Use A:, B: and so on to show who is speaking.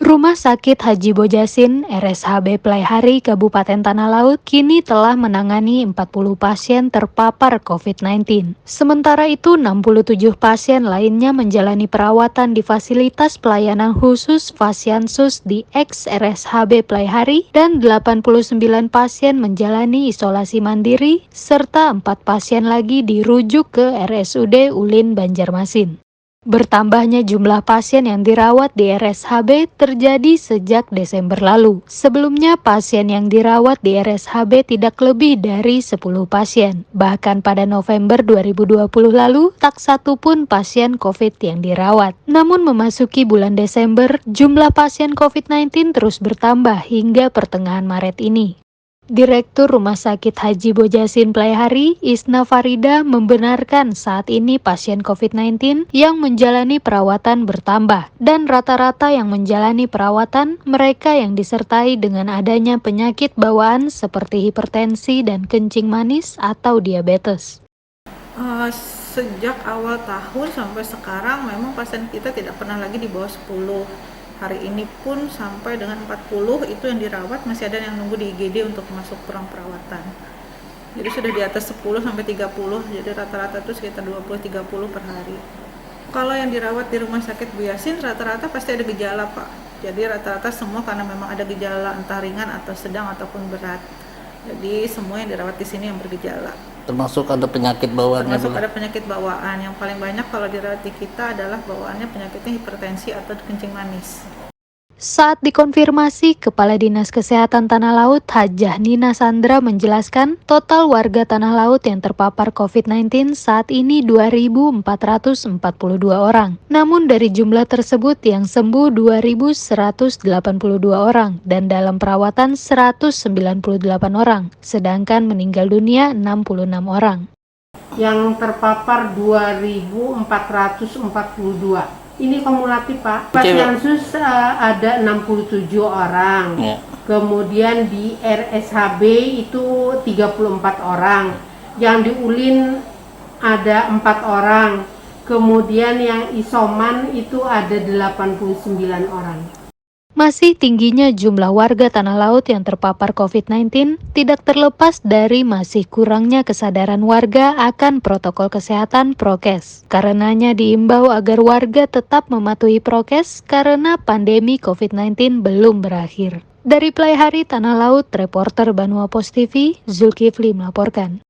A: Rumah Sakit Haji Bojasin RSHB Playhari Kabupaten Tanah Laut kini telah menangani 40 pasien terpapar COVID-19. Sementara itu 67 pasien lainnya menjalani perawatan di fasilitas pelayanan khusus Fasiansus di ex-RSHB Playhari dan 89 pasien menjalani isolasi mandiri serta 4 pasien lagi dirujuk ke RSUD Ulin Banjarmasin. Bertambahnya jumlah pasien yang dirawat di RSHB terjadi sejak Desember lalu. Sebelumnya pasien yang dirawat di RSHB tidak lebih dari 10 pasien. Bahkan pada November 2020 lalu, tak satu pun pasien COVID yang dirawat. Namun memasuki bulan Desember, jumlah pasien COVID-19 terus bertambah hingga pertengahan Maret ini. Direktur Rumah Sakit Haji Bojasin Playhari, Isna Farida, membenarkan saat ini pasien COVID-19 yang menjalani perawatan bertambah dan rata-rata yang menjalani perawatan mereka yang disertai dengan adanya penyakit bawaan seperti hipertensi dan kencing manis atau diabetes.
B: Sejak awal tahun sampai sekarang memang pasien kita tidak pernah lagi di bawah 10. Hari ini pun sampai dengan 40 itu yang dirawat, masih ada yang nunggu di IGD untuk masuk ruang perawatan. Jadi sudah di atas 10 sampai 30, jadi rata-rata itu sekitar 20-30 per hari. Kalau yang dirawat di Rumah Sakit Bu Yasin rata-rata pasti ada gejala, Pak. Jadi rata-rata semua karena memang ada gejala entah ringan atau sedang ataupun berat. Jadi semua yang dirawat di sini yang bergejala.
C: Termasuk ada penyakit bawaan.
B: Termasuk ada penyakit bawaan. Yang paling banyak kalau dirawat di kita adalah bawaannya penyakitnya hipertensi atau kencing manis.
A: Saat dikonfirmasi, Kepala Dinas Kesehatan Tanah Laut Hajah Nina Sandra menjelaskan total warga Tanah Laut yang terpapar COVID-19 saat ini 2.442 orang. Namun dari jumlah tersebut yang sembuh 2.182 orang dan dalam perawatan 198 orang, sedangkan meninggal dunia 66 orang.
D: Yang terpapar 2.442. Ini kumulatif, Pak. Fasiansus ada 67 orang.
C: Ya.
D: Kemudian di RSHB itu 34 orang. Yang di Ulin ada 4 orang. Kemudian yang isoman itu ada 89 orang.
A: Masih tingginya jumlah warga Tanah Laut yang terpapar COVID-19 tidak terlepas dari masih kurangnya kesadaran warga akan protokol kesehatan prokes. Karenanya diimbau agar warga tetap mematuhi prokes karena pandemi COVID-19 belum berakhir. Dari Playhari Tanah Laut, reporter Banua Pos TV, Zulkifli melaporkan.